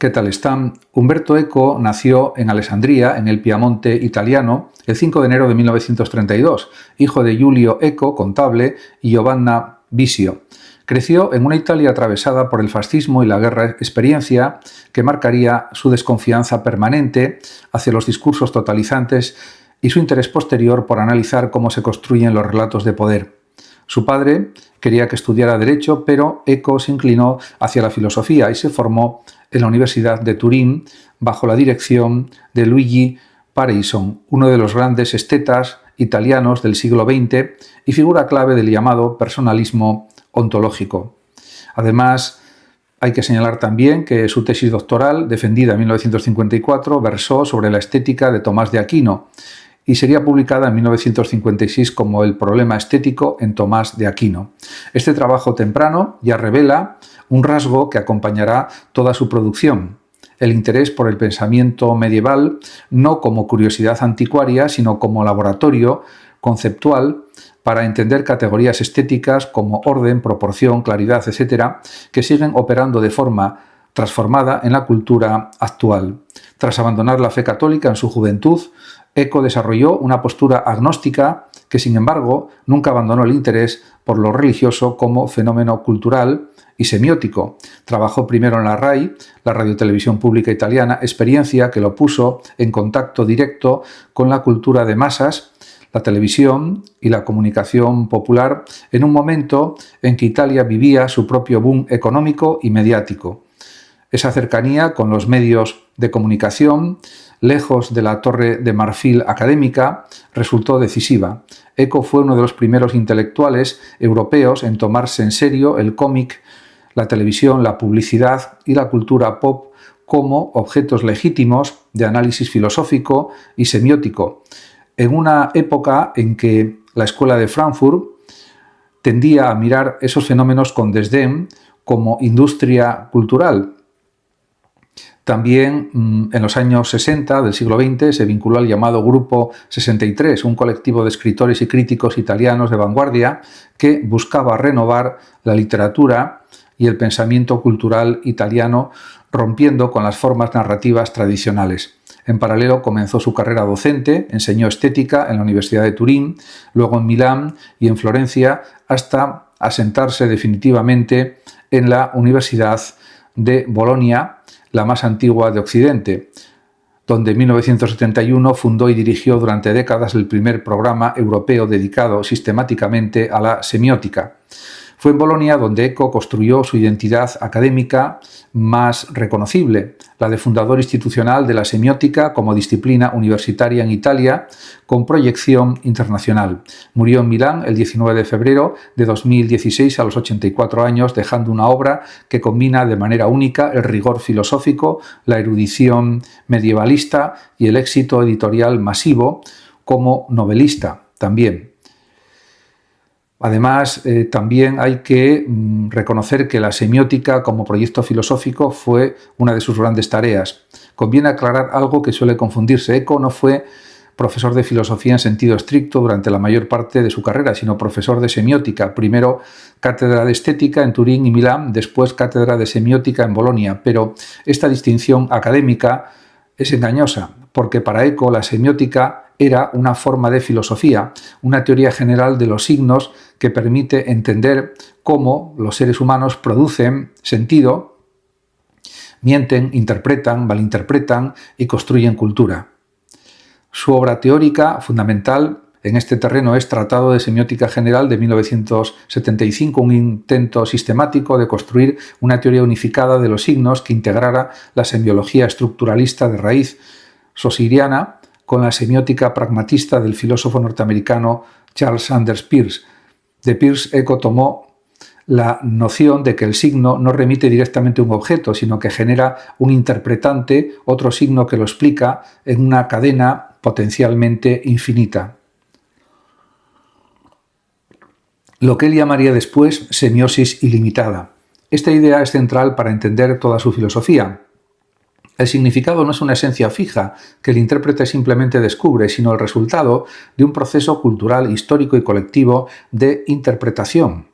¿Qué tal están? Umberto Eco nació en Alessandria, en el Piamonte italiano, el 5 de enero de 1932, hijo de Giulio Eco, contable, y Giovanna Bisio. Creció en una Italia atravesada por el fascismo y la guerra, experiencia que marcaría su desconfianza permanente hacia los discursos totalizantes y su interés posterior por analizar cómo se construyen los relatos de poder. Su padre quería que estudiara Derecho, pero Eco se inclinó hacia la filosofía y se formó en la Universidad de Turín bajo la dirección de Luigi Pareison, uno de los grandes estetas italianos del siglo XX y figura clave del llamado personalismo ontológico. Además, hay que señalar también que su tesis doctoral, defendida en 1954, versó sobre la estética de Tomás de Aquino y sería publicada en 1956 como El problema estético en Tomás de Aquino. Este trabajo temprano ya revela un rasgo que acompañará toda su producción: el interés por el pensamiento medieval, no como curiosidad anticuaria, sino como laboratorio conceptual para entender categorías estéticas como orden, proporción, claridad, etc., que siguen operando de forma transformada en la cultura actual. Tras abandonar la fe católica en su juventud, Eco desarrolló una postura agnóstica que, sin embargo, nunca abandonó el interés por lo religioso como fenómeno cultural y semiótico. Trabajó primero en la RAI, la Radiotelevisión Pública Italiana, experiencia que lo puso en contacto directo con la cultura de masas, la televisión y la comunicación popular en un momento en que Italia vivía su propio boom económico y mediático. Esa cercanía con los medios de comunicación, lejos de la torre de marfil académica, resultó decisiva. Eco fue uno de los primeros intelectuales europeos en tomarse en serio el cómic, la televisión, la publicidad y la cultura pop como objetos legítimos de análisis filosófico y semiótico, en una época en que la Escuela de Frankfurt tendía a mirar esos fenómenos con desdén como industria cultural. También en los años 60 del siglo XX se vinculó al llamado Grupo 63, un colectivo de escritores y críticos italianos de vanguardia que buscaba renovar la literatura y el pensamiento cultural italiano, rompiendo con las formas narrativas tradicionales. En paralelo comenzó su carrera docente, enseñó estética en la Universidad de Turín, luego en Milán y en Florencia, hasta asentarse definitivamente en la Universidad de Bolonia, la más antigua de Occidente, donde en 1971 fundó y dirigió durante décadas el primer programa europeo dedicado sistemáticamente a la semiótica. Fue en Bolonia donde Eco construyó su identidad académica más reconocible, la de fundador institucional de la semiótica como disciplina universitaria en Italia con proyección internacional. Murió en Milán el 19 de febrero de 2016 a los 84 años, dejando una obra que combina de manera única el rigor filosófico, la erudición medievalista y el éxito editorial masivo como novelista también. Además, también hay que reconocer que la semiótica como proyecto filosófico fue una de sus grandes tareas. Conviene aclarar algo que suele confundirse. Eco no fue profesor de filosofía en sentido estricto durante la mayor parte de su carrera, sino profesor de semiótica. Primero cátedra de estética en Turín y Milán, después cátedra de semiótica en Bolonia. Pero esta distinción académica es engañosa, porque para Eco la semiótica era una forma de filosofía, una teoría general de los signos que permite entender cómo los seres humanos producen sentido, mienten, interpretan, malinterpretan y construyen cultura. Su obra teórica fundamental en este terreno es Tratado de Semiótica General de 1975, un intento sistemático de construir una teoría unificada de los signos que integrara la semiología estructuralista de raíz saussuriana con la semiótica pragmatista del filósofo norteamericano Charles Sanders Peirce. De Peirce, Eco tomó la noción de que el signo no remite directamente a un objeto, sino que genera un interpretante, otro signo que lo explica en una cadena potencialmente infinita. Lo que él llamaría después semiosis ilimitada. Esta idea es central para entender toda su filosofía. El significado no es una esencia fija que el intérprete simplemente descubre, sino el resultado de un proceso cultural, histórico y colectivo de interpretación.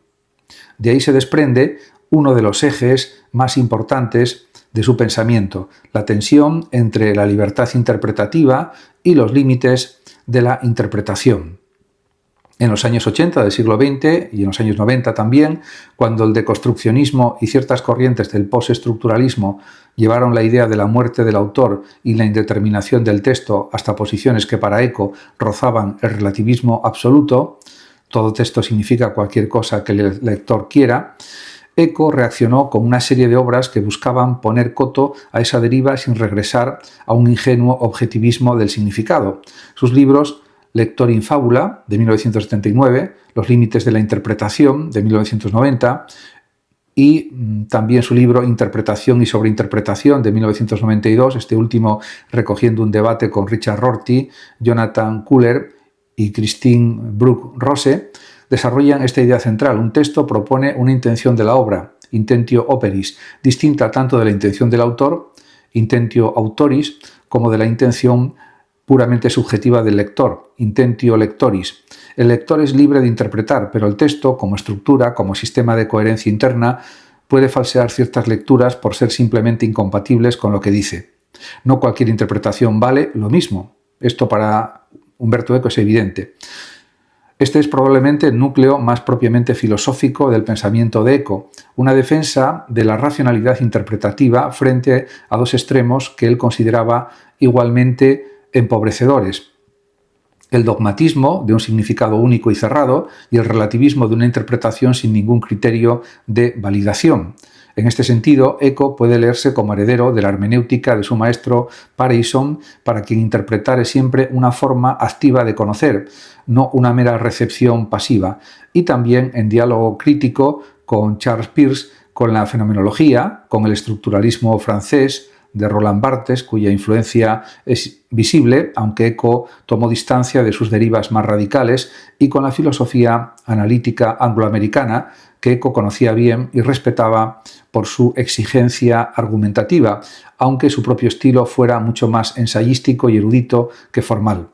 De ahí se desprende uno de los ejes más importantes de su pensamiento, la tensión entre la libertad interpretativa y los límites de la interpretación. En los años 80 del siglo XX y en los años 90 también, cuando el deconstruccionismo y ciertas corrientes del postestructuralismo llevaron la idea de la muerte del autor y la indeterminación del texto hasta posiciones que para Eco rozaban el relativismo absoluto, todo texto significa cualquier cosa que el lector quiera, Eco reaccionó con una serie de obras que buscaban poner coto a esa deriva sin regresar a un ingenuo objetivismo del significado. Sus libros Lector in Fábula, de 1979, Los límites de la interpretación, de 1990, y también su libro Interpretación y sobreinterpretación, de 1992, este último recogiendo un debate con Richard Rorty, Jonathan Kuller y Christine Bruck-Rose, desarrollan esta idea central. Un texto propone una intención de la obra, intentio operis, distinta tanto de la intención del autor, intentio autoris, como de la intención puramente subjetiva del lector, intentio lectoris. El lector es libre de interpretar, pero el texto, como estructura, como sistema de coherencia interna, puede falsear ciertas lecturas por ser simplemente incompatibles con lo que dice. No cualquier interpretación vale lo mismo. Esto para Umberto Eco es evidente. Este es probablemente el núcleo más propiamente filosófico del pensamiento de Eco, una defensa de la racionalidad interpretativa frente a dos extremos que él consideraba igualmente empobrecedores: el dogmatismo de un significado único y cerrado y el relativismo de una interpretación sin ningún criterio de validación. En este sentido, Eco puede leerse como heredero de la hermenéutica de su maestro Pareyson, para quien interpretar es siempre una forma activa de conocer, no una mera recepción pasiva, y también en diálogo crítico con Charles Peirce, con la fenomenología, con el estructuralismo francés de Roland Barthes, cuya influencia es visible, aunque Eco tomó distancia de sus derivas más radicales, y con la filosofía analítica angloamericana, que Eco conocía bien y respetaba por su exigencia argumentativa, aunque su propio estilo fuera mucho más ensayístico y erudito que formal.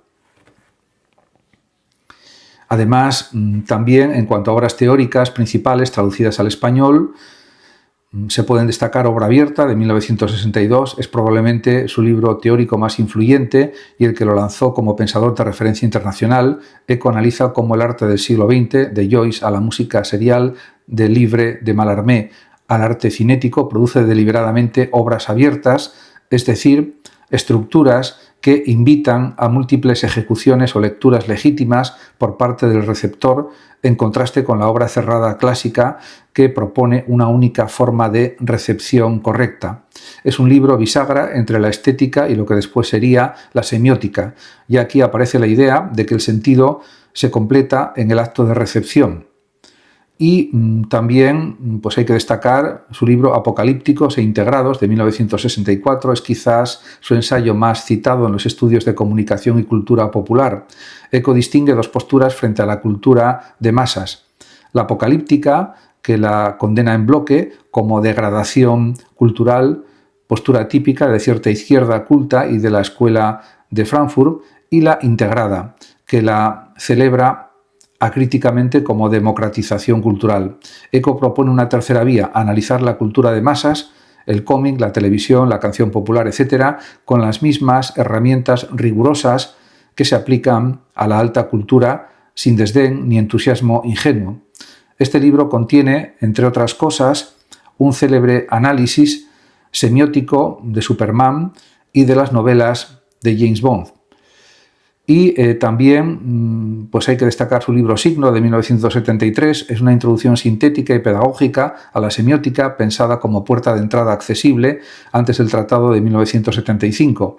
Además, también en cuanto a obras teóricas principales traducidas al español, se pueden destacar Obra abierta, de 1962, es probablemente su libro teórico más influyente y el que lo lanzó como pensador de referencia internacional. Eco analiza cómo el arte del siglo XX, de Joyce a la música serial, de Livre de Mallarmé al arte cinético, produce deliberadamente obras abiertas, es decir, estructuras que invitan a múltiples ejecuciones o lecturas legítimas por parte del receptor, en contraste con la obra cerrada clásica que propone una única forma de recepción correcta. Es un libro bisagra entre la estética y lo que después sería la semiótica, y aquí aparece la idea de que el sentido se completa en el acto de recepción. Y también hay que destacar su libro Apocalípticos e integrados, de 1964, es quizás su ensayo más citado en los estudios de comunicación y cultura popular. Eco distingue dos posturas frente a la cultura de masas: la apocalíptica, que la condena en bloque como degradación cultural, postura típica de cierta izquierda culta y de la escuela de Frankfurt, y la integrada, que la celebra acríticamente como democratización cultural. Eco propone una tercera vía: analizar la cultura de masas, el cómic, la televisión, la canción popular, etc., con las mismas herramientas rigurosas que se aplican a la alta cultura, sin desdén ni entusiasmo ingenuo. Este libro contiene, entre otras cosas, un célebre análisis semiótico de Superman y de las novelas de James Bond. Y también hay que destacar su libro Signo, de 1973. Es una introducción sintética y pedagógica a la semiótica, pensada como puerta de entrada accesible antes del Tratado de 1975.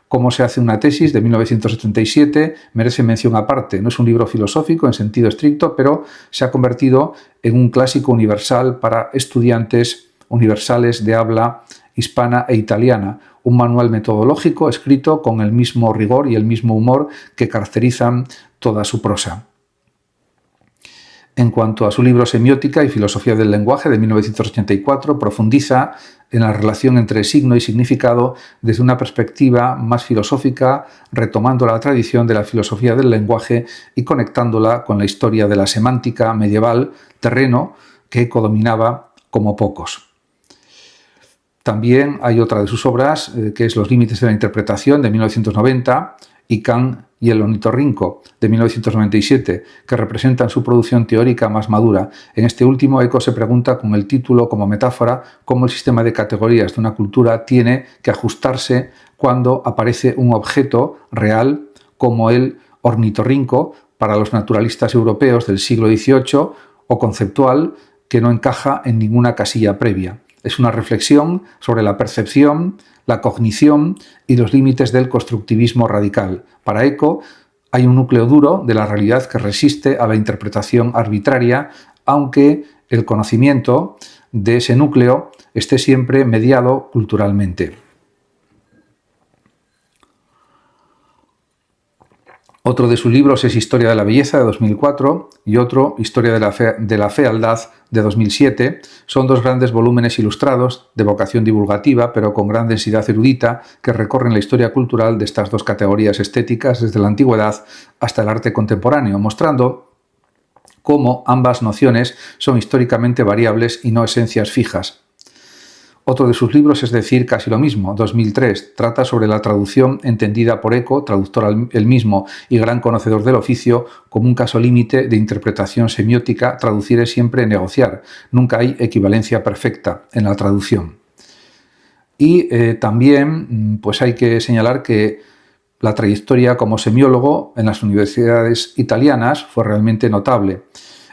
Cómo se hace una tesis, de 1977, merece mención aparte. No es un libro filosófico en sentido estricto, pero se ha convertido en un clásico universal para estudiantes universales de habla hispana e italiana, un manual metodológico escrito con el mismo rigor y el mismo humor que caracterizan toda su prosa. En cuanto a su libro Semiótica y filosofía del lenguaje, de 1984, profundiza en la relación entre signo y significado desde una perspectiva más filosófica, retomando la tradición de la filosofía del lenguaje y conectándola con la historia de la semántica medieval, terreno que Eco dominaba como pocos. También hay otra de sus obras, que es Los límites de la interpretación, de 1990, y Kant y el ornitorrinco, de 1997, que representan su producción teórica más madura. En este último, Eco se pregunta, con el título como metáfora, cómo el sistema de categorías de una cultura tiene que ajustarse cuando aparece un objeto real como el ornitorrinco para los naturalistas europeos del siglo XVIII, o conceptual que no encaja en ninguna casilla previa. Es una reflexión sobre la percepción, la cognición y los límites del constructivismo radical. Para Eco hay un núcleo duro de la realidad que resiste a la interpretación arbitraria, aunque el conocimiento de ese núcleo esté siempre mediado culturalmente. Otro de sus libros es Historia de la belleza, de 2004, y otro, Historia de la fealdad, de 2007. Son dos grandes volúmenes ilustrados, de vocación divulgativa, pero con gran densidad erudita, que recorren la historia cultural de estas dos categorías estéticas desde la antigüedad hasta el arte contemporáneo, mostrando cómo ambas nociones son históricamente variables y no esencias fijas. Otro de sus libros es decir casi lo mismo, 2003, trata sobre la traducción entendida por Eco, traductor él mismo y gran conocedor del oficio, como un caso límite de interpretación semiótica. Traducir es siempre negociar, nunca hay equivalencia perfecta en la traducción. Y también pues hay que señalar que la trayectoria como semiólogo en las universidades italianas fue realmente notable.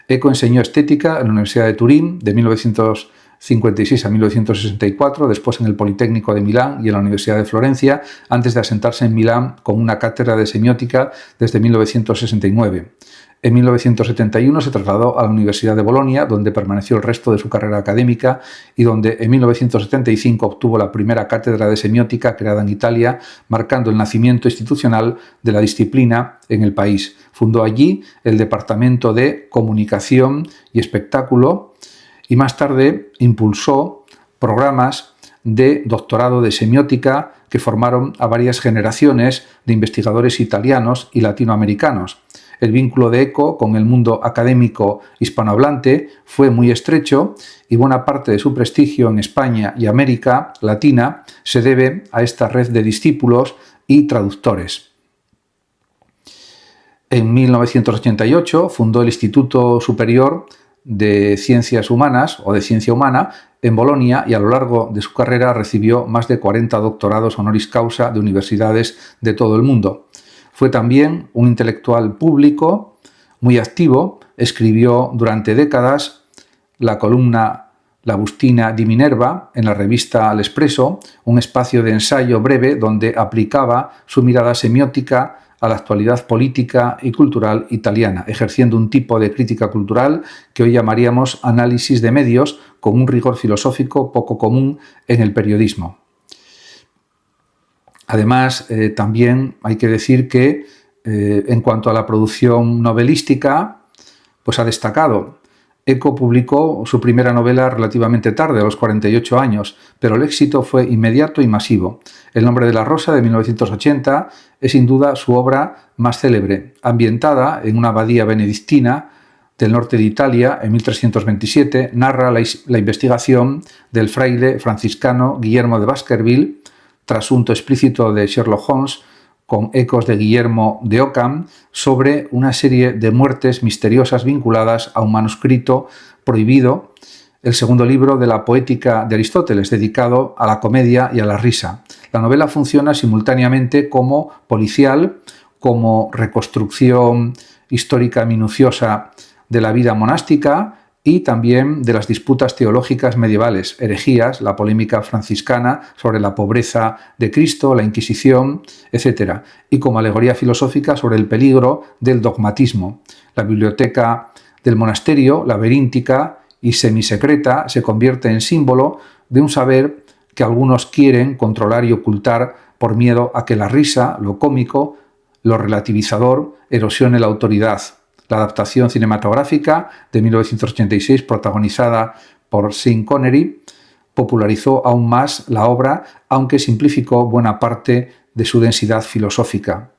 Eco enseñó estética en la Universidad de Turín de 1956 a 1964, después en el Politécnico de Milán y en la Universidad de Florencia, antes de asentarse en Milán con una cátedra de semiótica desde 1969. En 1971 se trasladó a la Universidad de Bolonia, donde permaneció el resto de su carrera académica y donde en 1975 obtuvo la primera cátedra de semiótica creada en Italia, marcando el nacimiento institucional de la disciplina en el país. Fundó allí el Departamento de Comunicación y Espectáculo y más tarde impulsó programas de doctorado de semiótica que formaron a varias generaciones de investigadores italianos y latinoamericanos. El vínculo de Eco con el mundo académico hispanohablante fue muy estrecho y buena parte de su prestigio en España y América Latina se debe a esta red de discípulos y traductores. En 1988 fundó el Instituto Superior de Ciencias Humanas o de Ciencia Humana en Bolonia y a lo largo de su carrera recibió más de 40 doctorados honoris causa de universidades de todo el mundo. Fue también un intelectual público muy activo, escribió durante décadas la columna La Bustina di Minerva en la revista L'Espresso, un espacio de ensayo breve donde aplicaba su mirada semiótica a la actualidad política y cultural italiana, ejerciendo un tipo de crítica cultural que hoy llamaríamos análisis de medios, con un rigor filosófico poco común en el periodismo. Además, también hay que decir que en cuanto a la producción novelística, pues ha destacado. Eco publicó su primera novela relativamente tarde, a los 48 años, pero el éxito fue inmediato y masivo. El nombre de la rosa, de 1980, es sin duda su obra más célebre. Ambientada en una abadía benedictina del norte de Italia, en 1327, narra la investigación del fraile franciscano Guillermo de Baskerville, trasunto explícito de Sherlock Holmes, con ecos de Guillermo de Ockham, sobre una serie de muertes misteriosas vinculadas a un manuscrito prohibido, el segundo libro de la Poética de Aristóteles, dedicado a la comedia y a la risa. La novela funciona simultáneamente como policial, como reconstrucción histórica minuciosa de la vida monástica y también de las disputas teológicas medievales, herejías, la polémica franciscana sobre la pobreza de Cristo, la Inquisición, etc., y como alegoría filosófica sobre el peligro del dogmatismo. La biblioteca del monasterio, laberíntica y semisecreta, se convierte en símbolo de un saber que algunos quieren controlar y ocultar por miedo a que la risa, lo cómico, lo relativizador, erosione la autoridad. La adaptación cinematográfica de 1986, protagonizada por Sean Connery, popularizó aún más la obra, aunque simplificó buena parte de su densidad filosófica.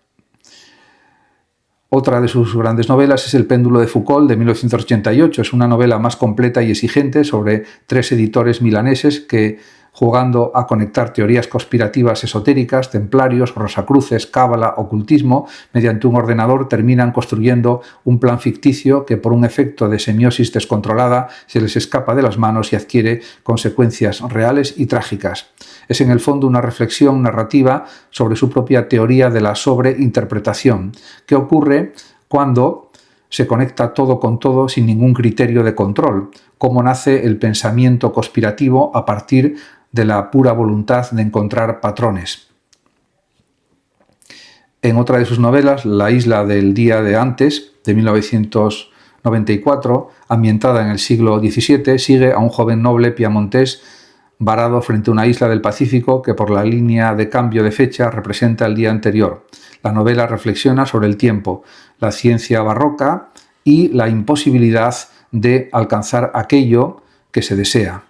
Otra de sus grandes novelas es El péndulo de Foucault, de 1988. Es una novela más completa y exigente sobre tres editores milaneses que jugando a conectar teorías conspirativas esotéricas, templarios, rosacruces, cábala, ocultismo, mediante un ordenador terminan construyendo un plan ficticio que por un efecto de semiosis descontrolada se les escapa de las manos y adquiere consecuencias reales y trágicas. Es en el fondo una reflexión narrativa sobre su propia teoría de la sobreinterpretación, que ocurre cuando se conecta todo con todo sin ningún criterio de control, cómo nace el pensamiento conspirativo a partir de la pura voluntad de encontrar patrones. En otra de sus novelas, La isla del día de antes, de 1994, ambientada en el siglo XVII, sigue a un joven noble piamontés varado frente a una isla del Pacífico que por la línea de cambio de fecha representa el día anterior. La novela reflexiona sobre el tiempo, la ciencia barroca y la imposibilidad de alcanzar aquello que se desea.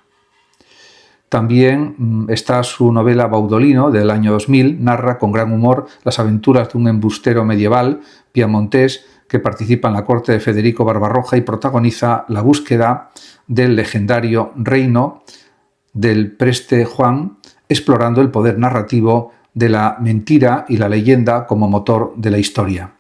También está su novela Baudolino, del año 2000, narra con gran humor las aventuras de un embustero medieval piamontés que participa en la corte de Federico Barbarroja y protagoniza la búsqueda del legendario reino del Preste Juan, explorando el poder narrativo de la mentira y la leyenda como motor de la historia.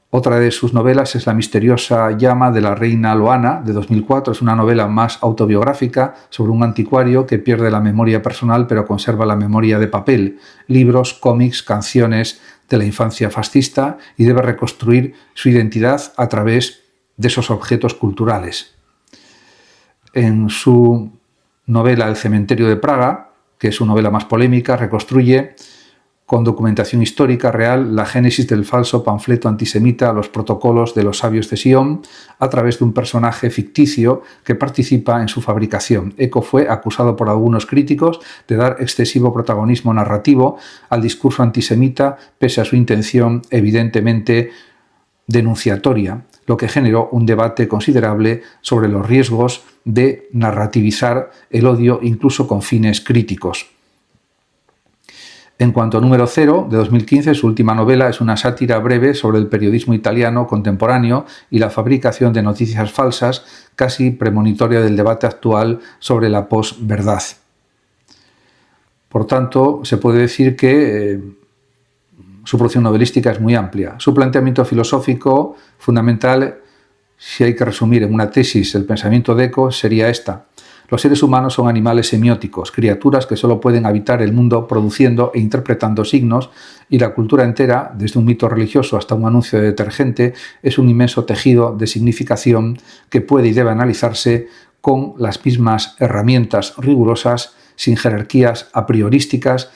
Otra de sus novelas es La misteriosa llama de la reina Loana, de 2004. Es una novela más autobiográfica sobre un anticuario que pierde la memoria personal pero conserva la memoria de papel, libros, cómics, canciones de la infancia fascista y debe reconstruir su identidad a través de esos objetos culturales. En su novela El cementerio de Praga, que es su novela más polémica, reconstruye con documentación histórica real la génesis del falso panfleto antisemita Los protocolos de los sabios de Sion a través de un personaje ficticio que participa en su fabricación. Eco fue acusado por algunos críticos de dar excesivo protagonismo narrativo al discurso antisemita pese a su intención evidentemente denunciatoria, lo que generó un debate considerable sobre los riesgos de narrativizar el odio incluso con fines críticos. En cuanto a Número 0, de 2015, su última novela es una sátira breve sobre el periodismo italiano contemporáneo y la fabricación de noticias falsas, casi premonitoria del debate actual sobre la posverdad. Por tanto, se puede decir que su producción novelística es muy amplia. Su planteamiento filosófico fundamental, si hay que resumir en una tesis el pensamiento de Eco, sería esta. Los seres humanos son animales semióticos, criaturas que solo pueden habitar el mundo produciendo e interpretando signos, y la cultura entera, desde un mito religioso hasta un anuncio de detergente, es un inmenso tejido de significación que puede y debe analizarse con las mismas herramientas rigurosas, sin jerarquías a priorísticas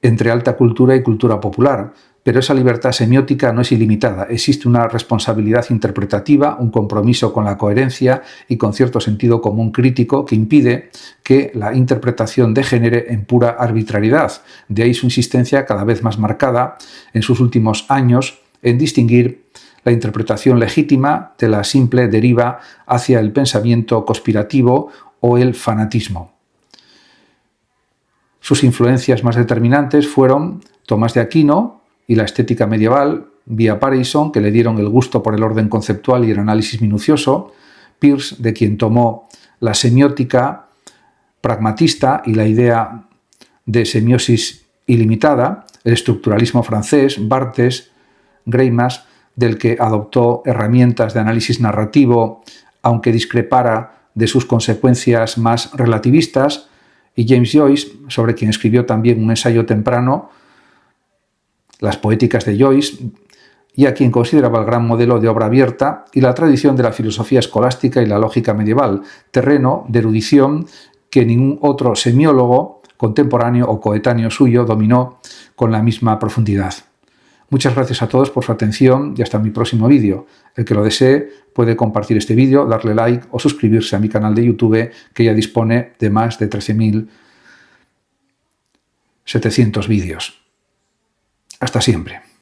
entre alta cultura y cultura popular. Pero esa libertad semiótica no es ilimitada. Existe una responsabilidad interpretativa, un compromiso con la coherencia y con cierto sentido común crítico que impide que la interpretación degenere en pura arbitrariedad. De ahí su insistencia cada vez más marcada en sus últimos años en distinguir la interpretación legítima de la simple deriva hacia el pensamiento conspirativo o el fanatismo. Sus influencias más determinantes fueron Tomás de Aquino y la estética medieval, vía Parison, que le dieron el gusto por el orden conceptual y el análisis minucioso, Peirce, de quien tomó la semiótica pragmatista y la idea de semiosis ilimitada, el estructuralismo francés, Barthes, Greimas, del que adoptó herramientas de análisis narrativo, aunque discrepara de sus consecuencias más relativistas, y James Joyce, sobre quien escribió también un ensayo temprano, Las poéticas de Joyce, y a quien consideraba el gran modelo de obra abierta, y la tradición de la filosofía escolástica y la lógica medieval, terreno de erudición que ningún otro semiólogo contemporáneo o coetáneo suyo dominó con la misma profundidad. Muchas gracias a todos por su atención y hasta mi próximo vídeo. El que lo desee puede compartir este vídeo, darle like o suscribirse a mi canal de YouTube, que ya dispone de más de 13.700 vídeos. Hasta siempre.